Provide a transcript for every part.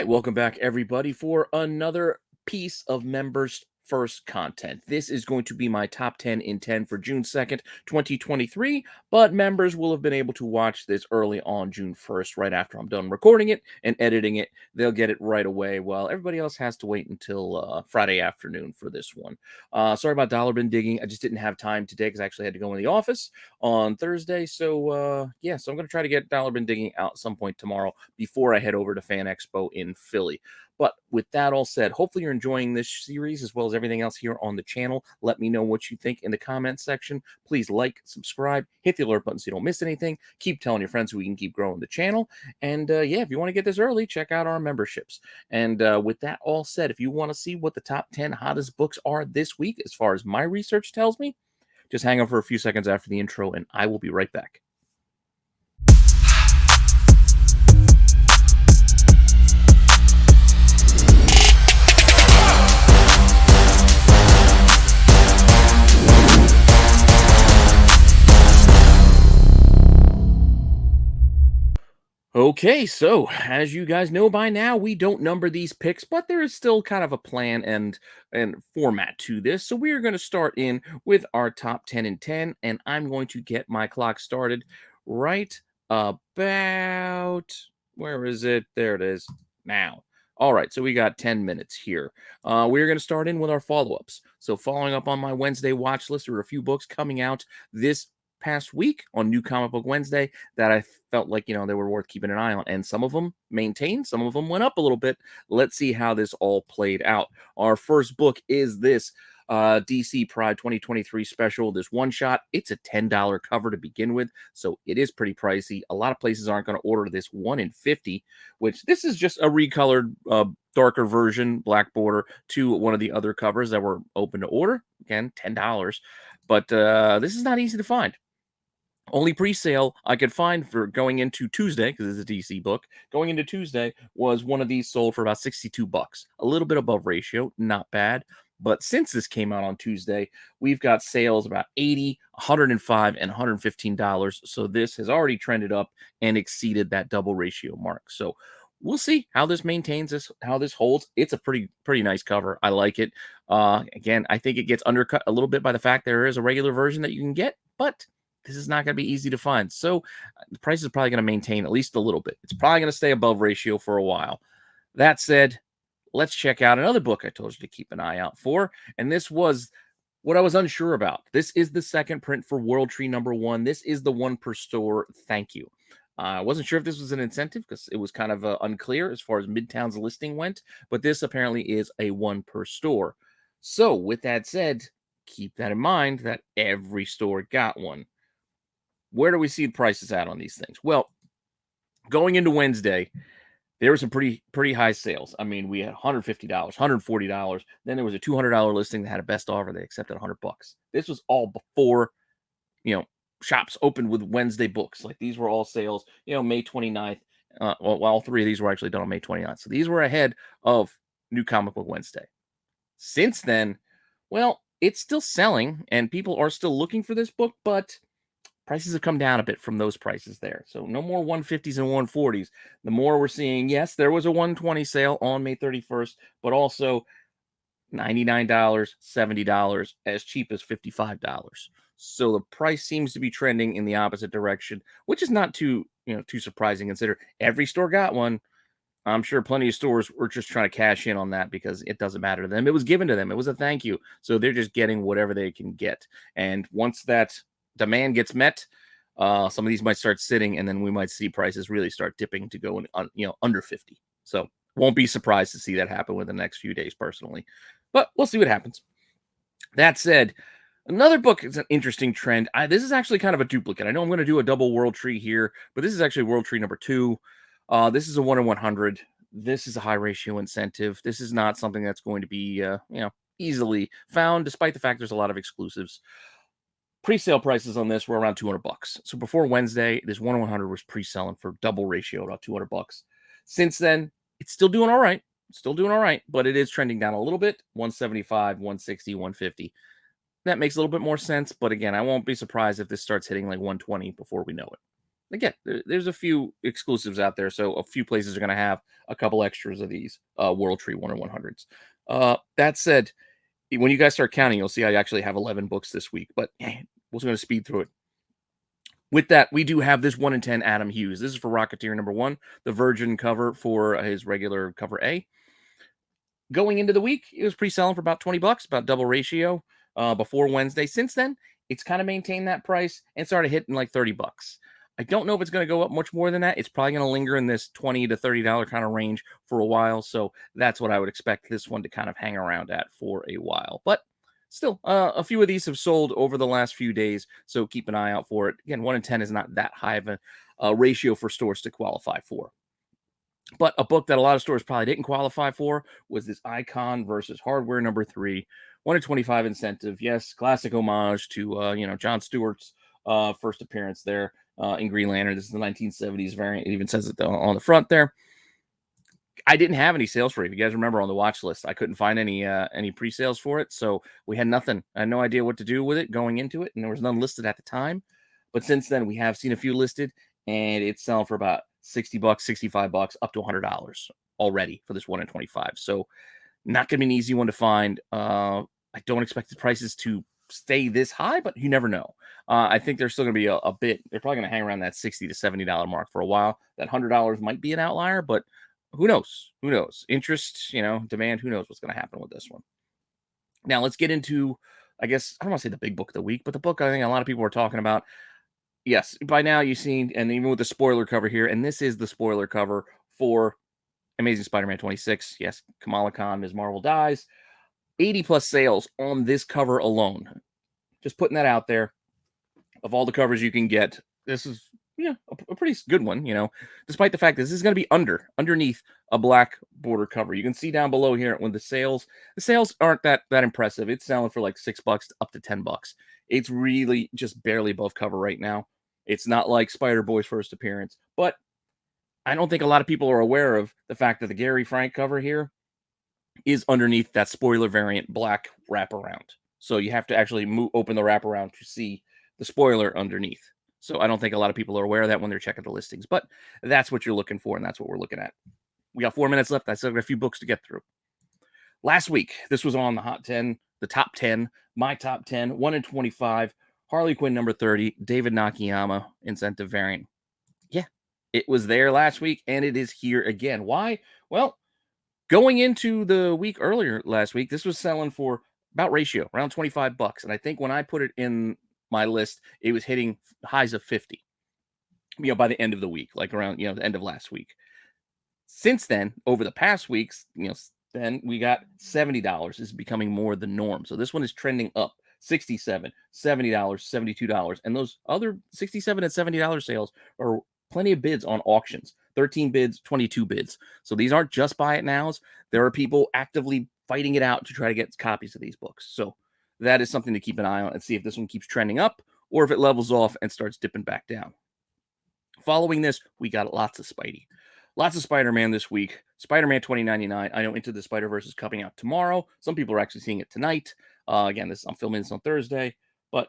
welcome back, everybody, for another piece of members first content. This is going to be my top 10 in 10 for June 2nd, 2023, but members will have been able to watch this early on June 1st, right after I'm done recording it and editing it. They'll get it right away, while everybody else has to wait until Friday afternoon for this one. Sorry about dollar bin digging. I just didn't have time today because I actually had to go in the office on Thursday. So I'm going to try to get dollar bin digging out some point tomorrow before I head over to Fan Expo in Philly. But with that all said, hopefully you're enjoying this series as well as everything else here on the channel. Let me know what you think in the comments section. Please like, subscribe, hit the alert button so you don't miss anything. Keep telling your friends so we can keep growing the channel. And if you want to get this early, check out our memberships. And with that all said, if you want to see what the top 10 hottest books are this week, as far as my research tells me, just hang on for a few seconds after the intro and I will be right back. Okay, so as you guys know by now, we don't number these picks, but there is still kind of a plan and format to this. So we are going to start in with our top 10 in 10, and I'm going to get my clock started right about, where is it? There it is. Now. All right, so we got 10 minutes here. We're going to start in with our follow-ups. So following up on my Wednesday watch list, there were a few books coming out this past week on New Comic Book Wednesday that I felt like, they were worth keeping an eye on. And some of them maintained, some of them went up a little bit. Let's see how this all played out. Our first book is this DC Pride 2023 special, this one shot. It's a $10 cover to begin with, so it is pretty pricey. A lot of places aren't going to order this 1 in 50, which this is just a recolored darker version, black border, to one of the other covers that were open to order. Again, $10, but this is not easy to find. Only pre-sale I could find for going into Tuesday, because it's a DC book, going into Tuesday was one of these sold for about $62. A little bit above ratio, not bad. But since this came out on Tuesday, we've got sales about $80, $105, and $115. So this has already trended up and exceeded that double ratio mark. So we'll see how this maintains, how this holds. It's a pretty nice cover. I like it. Again, I think it gets undercut a little bit by the fact there is a regular version that you can get, but this is not going to be easy to find. So the price is probably going to maintain at least a little bit. It's probably going to stay above ratio for a while. That said, let's check out another book I told you to keep an eye out for. And this was what I was unsure about. This is the second print for World Tree #1. This is the one per store. Thank you. I wasn't sure if this was an incentive because it was kind of unclear as far as Midtown's listing went. But this apparently is a one per store. So with that said, keep that in mind that every store got one. Where do we see the prices at on these things? Well, going into Wednesday, there were some pretty high sales. I mean, we had $150, $140. Then there was a $200 listing that had a best offer. They accepted $100. This was all before, shops opened with Wednesday books. Like these were all sales, May 29th. All three of these were actually done on May 29th. So these were ahead of New Comic Book Wednesday. Since then, well, it's still selling and people are still looking for this book, but prices have come down a bit from those prices there. So no more 150s and 140s. The more we're seeing, yes, there was a 120 sale on May 31st, but also $99, $70, as cheap as $55. So the price seems to be trending in the opposite direction, which is not too surprising. Consider every store got one. I'm sure plenty of stores were just trying to cash in on that because it doesn't matter to them. It was given to them. It was a thank you. So they're just getting whatever they can get. And once that demand gets met, some of these might start sitting, and then we might see prices really start dipping to go under 50. So won't be surprised to see that happen within the next few days personally, but we'll see what happens. That said, another book is an interesting trend. This is actually kind of a duplicate. I know I'm going to do a double World Tree here, but this is actually World Tree #2. This is a 1 in 100. This is a high ratio incentive. This is not something that's going to be easily found, despite the fact there's a lot of exclusives. Pre-sale prices on this were around $200. So before Wednesday, this 1 in 100 was pre-selling for double ratio, about $200. Since then, it's still doing all right. But it is trending down a little bit. 175, 160, 150. That makes a little bit more sense. But again, I won't be surprised if this starts hitting like 120 before we know it. again, there's a few exclusives out there, so a few places are going to have a couple extras of these World Tree 1/100s. That said, when you guys start counting, you'll see I actually have 11 books this week, but we're going to speed through it. With that, we do have this 1 in 10 Adam Hughes. This is for Rocketeer #1, the Virgin cover for his regular cover A. Going into the week, it was pre-selling for about 20 bucks, about double ratio before Wednesday. Since then, it's kind of maintained that price and started hitting like 30 bucks. I don't know if it's going to go up much more than that. It's probably going to linger in this $20 to $30 kind of range for a while. So that's what I would expect this one to kind of hang around at for a while. But still, a few of these have sold over the last few days. So keep an eye out for it. Again, 1 in 10 is not that high of a ratio for stores to qualify for. But a book that a lot of stores probably didn't qualify for was this Icon versus Hardware #3, 1 in 25 incentive. Yes, classic homage to John Stewart's first appearance there in Green Lantern. This is the 1970s variant. It even says it on the front there. I didn't have any sales for it. If you guys remember on the watch list, I couldn't find any pre-sales for it, so we had nothing. I had no idea what to do with it going into it, and there was none listed at the time. But since then, we have seen a few listed, and it's selling for about 60 bucks, 65 bucks, up to $100 already for this 1 in 25. So not going to be an easy one to find. I don't expect the prices to stay this high, but you never know. I think they're still going to be a bit. They're probably going to hang around that $60 to $70 mark for a while. That $100 might be an outlier, but who knows? Who knows? Interest, demand. Who knows what's going to happen with this one? Now let's get into, I guess, I don't want to say the big book of the week, but the book I think a lot of people are talking about. Yes, by now you've seen, and even with the spoiler cover here, and this is the spoiler cover for Amazing Spider-Man 26. Yes, Kamala Khan, Ms. Marvel dies. 80 plus sales on this cover alone. Just putting that out there. Of all the covers you can get, this is a pretty good one, despite the fact that this is going to be underneath a black border cover. You can see down below here when the sales aren't that impressive. It's selling for like $6 up to 10 bucks. It's really just barely above cover right now. It's not like Spider-Boy's first appearance, but I don't think a lot of people are aware of the fact that the Gary Frank cover here is underneath that spoiler variant black wraparound. So you have to actually open the wraparound to see the spoiler underneath. So I don't think a lot of people are aware of that when they're checking the listings, but that's what you're looking for, and that's what we're looking at. We got 4 minutes left. I still got a few books to get through. Last week, this was on the Hot 10, the top 10, my top 10, 1 in 25, Harley Quinn #30, David Nakayama incentive variant. Yeah, it was there last week, and it is here again. Why? Well, going into the week earlier last week, this was selling for about ratio, around 25 bucks. And I think when I put it in my list, it was hitting highs of 50, by the end of the week, like around, the end of last week. Since then, over the past weeks, then we got $70 is becoming more the norm. So this one is trending up. $67, $70, $72. And those other $67 and $70 sales are plenty of bids on auctions. 13 bids, 22 bids. So these aren't just buy it nows. There are people actively fighting it out to try to get copies of these books. So that is something to keep an eye on and see if this one keeps trending up or if it levels off and starts dipping back down. Following this, we got lots of Spidey. Lots of Spider-Man this week. Spider-Man 2099. I know Into the Spider-Verse is coming out tomorrow. Some people are actually seeing it tonight. Again, I'm filming this on Thursday, but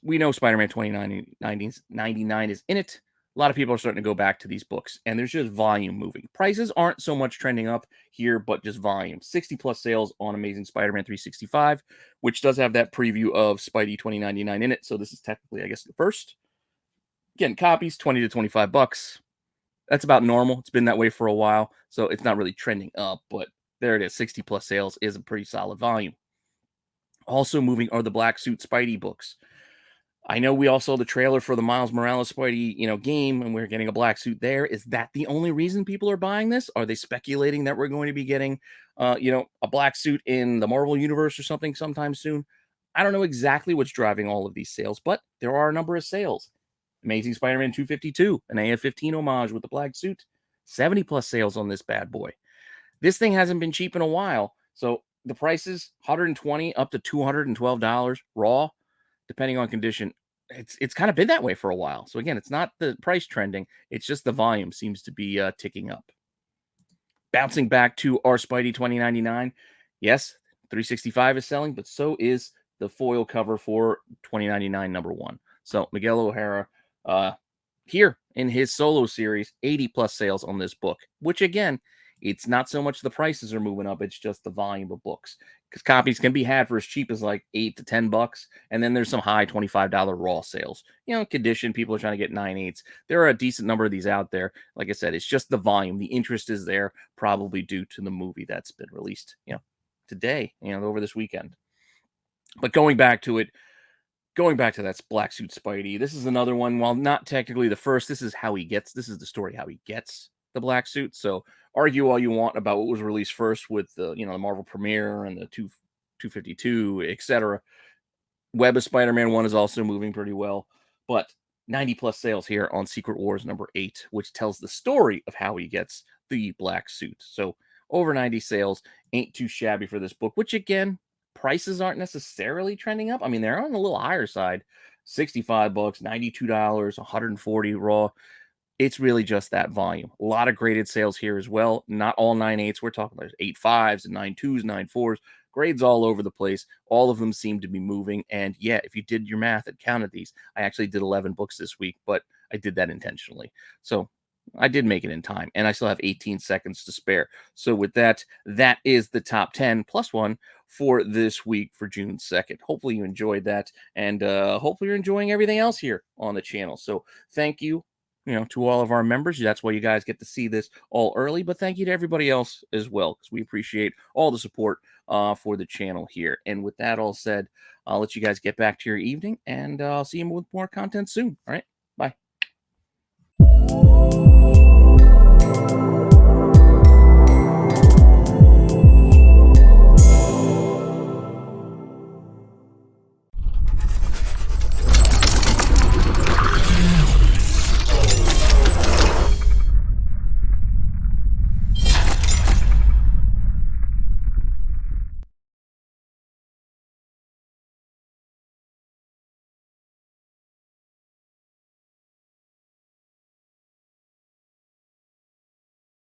we know Spider-Man 2099 is in it. A lot of people are starting to go back to these books, and there's just volume moving. Prices aren't so much trending up here, but just volume. 60 plus sales on Amazing Spider-Man 365, which does have that preview of Spidey 2099 in it. So this is technically, I guess, the first. Getting copies, 20 to 25 bucks. That's about normal. It's been that way for a while, so it's not really trending up, but there it is. 60 plus sales is a pretty solid volume. Also moving are the Black Suit Spidey books. I know we all saw the trailer for the Miles Morales Spidey, game, and we're getting a black suit there. Is that the only reason people are buying this? Are they speculating that we're going to be getting, a black suit in the Marvel Universe or something sometime soon? I don't know exactly what's driving all of these sales, but there are a number of sales. Amazing Spider-Man 252, an AF-15 homage with the black suit. 70 plus sales on this bad boy. This thing hasn't been cheap in a while, so the prices $120 up to $212 raw, depending on condition. It's kind of been that way for a while. So again, it's not the price trending, it's just the volume seems to be ticking up. Bouncing back to our Spidey 2099. Yes, 365 is selling, but so is the foil cover for 2099 #1. So Miguel O'Hara here in his solo series, 80 plus sales on this book, which again, it's not so much the prices are moving up, it's just the volume of books. Because copies can be had for as cheap as like $8 to $10, and then there's some high $25 raw sales. Condition, people are trying to get 9/8. There are a decent number of these out there. Like I said, it's just the volume. The interest is there, probably due to the movie that's been released, today, over this weekend. But going back to that black suit Spidey, this is another one. While not technically the first, this is the story how he gets the black suit. So argue all you want about what was released first with the Marvel premiere and the 252, etc. Web of Spider-Man 1 is also moving pretty well, but 90 plus sales here on Secret Wars number 8, which tells the story of how he gets the black suit. So over 90 sales ain't too shabby for this book, which again, prices aren't necessarily trending up. I mean, they're on the little higher side. $65, $92, 140 raw. It's really just that volume. A lot of graded sales here as well. Not all 9/8s. We're talking there's 8.5s and 9.2s, 9.4s. Grades all over the place. All of them seem to be moving. And yeah, if you did your math and counted these, I actually did 11 books this week, but I did that intentionally. So I did make it in time, and I still have 18 seconds to spare. So with that, that is the top 10 plus one for this week for June 2nd. Hopefully you enjoyed that, and hopefully you're enjoying everything else here on the channel. So thank you, to all of our members. That's why you guys get to see this all early, but thank you to everybody else as well, because we appreciate all the support for the channel here. And with that all said, I'll let you guys get back to your evening, and I'll see you with more content soon. All right.